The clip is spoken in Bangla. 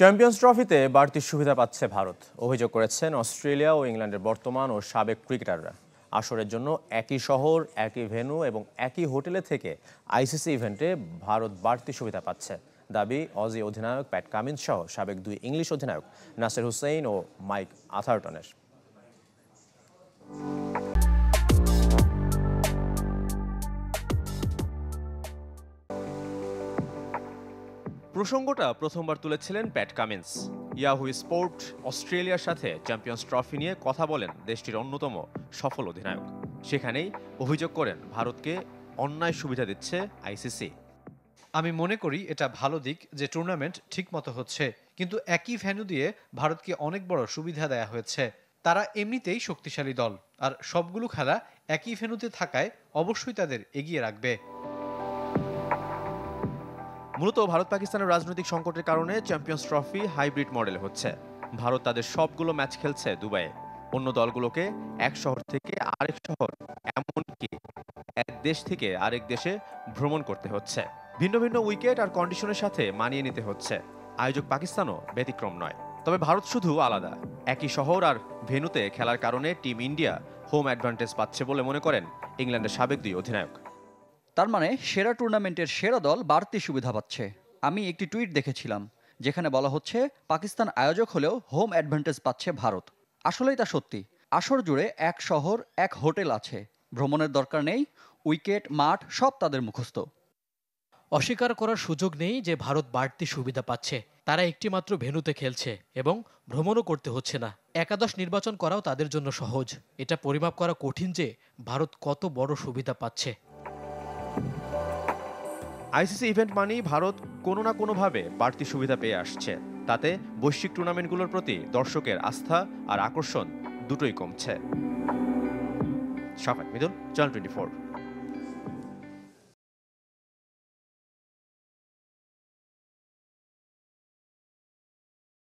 চ্যাম্পিয়ন্স ট্রফিতে বাড়তি সুবিধা পাচ্ছে ভারত, অভিযোগ করেছেন অস্ট্রেলিয়া ও ইংল্যান্ডের বর্তমান ও সাবেক ক্রিকেটাররা। আসরের জন্য একই শহর, একই ভেন্যু এবং একই হোটেলে থেকে আইসিসি ইভেন্টে ভারত বাড়তি সুবিধা পাচ্ছে, দাবি অজি অধিনায়ক প্যাট কামিন্স সহ সাবেক দুই ইংলিশ অধিনায়ক নাসির হুসেইন ও মাইক আথারটনের। প্রসঙ্গটা প্রথমবার তুলেছিলেন প্যাট কামিন্স। ইয়াহু স্পোর্ট অস্ট্রেলিয়ার সাথে চ্যাম্পিয়ন্স ট্রফি নিয়ে কথা বলেন দেশটির অন্যতম সফল অধিনায়ক। সেখানেই অভিযোগ করেন ভারতকে অন্যায় সুবিধা দিচ্ছে আইসিসি। আমি মনে করি এটা ভালো দিক যে টুর্নামেন্ট ঠিকমতো হচ্ছে, কিন্তু একই ভেন্যু দিয়ে ভারতকে অনেক বড় সুবিধা দেয়া হয়েছে। তারা এমনিতেই শক্তিশালী দল, আর সবগুলো খেলা একই ভেন্যুতে থাকায় অবশ্যই তাদের এগিয়ে রাখবে। মূলত ভারত পাকিস্তানের রাজনৈতিক সংকটের কারণে চ্যাম্পিয়ন্স ট্রফি হাইব্রিড মডেলে হচ্ছে। ভারত তাদের সবগুলো ম্যাচ খেলছে দুবাইয়ে। অন্য দলগুলোকে এক শহর থেকে আরেক শহর, এমনকি এক দেশ থেকে আরেক দেশে ভ্রমণ করতে হচ্ছে। ভিন্ন ভিন্ন উইকেট আর কন্ডিশনের সাথে মানিয়ে নিতে হচ্ছে। আয়োজক পাকিস্তানও ব্যতিক্রম নয়। তবে ভারত শুধু আলাদা, একই শহর আর ভেন্যুতে খেলার কারণে টিম ইন্ডিয়া হোম অ্যাডভান্টেজ পাচ্ছে বলে মনে করেন ইংল্যান্ডের সাবেক দুই অধিনায়ক। তার মানে সেরা টুর্নামেন্টের সেরা দল বাড়তি সুবিধা পাচ্ছে। আমি একটি টুইট দেখেছিলাম যেখানে বলা হচ্ছে পাকিস্তান আয়োজক হলেও হোম অ্যাডভান্টেজ পাচ্ছে ভারত। আসলেই তা সত্যি। আসর জুড়ে এক শহর, এক হোটেল আছে, ভ্রমণের দরকার নেই, উইকেট, মাঠ সব তাদের মুখস্থ। অস্বীকার করার সুযোগ নেই যে ভারত বাড়তি সুবিধা পাচ্ছে। তারা একটিমাত্র ভেন্যুতে খেলছে এবং ভ্রমণও করতে হচ্ছে না। একাদশ নির্বাচন করাও তাদের জন্য সহজ। এটা পরিমাপ করা কঠিন যে ভারত কত বড় সুবিধা পাচ্ছে। আইসিসি ইভেন্ট মানেই ভারত কোনো না কোনোভাবে বাড়তি সুবিধা পেয়ে আসছে। তাতে বৈশ্বিক টুর্নামেন্টগুলোর প্রতি দর্শকের আস্থা আর আকর্ষণ দুটোই কমছে। শাফাক মিদুল, চ্যানেল 24।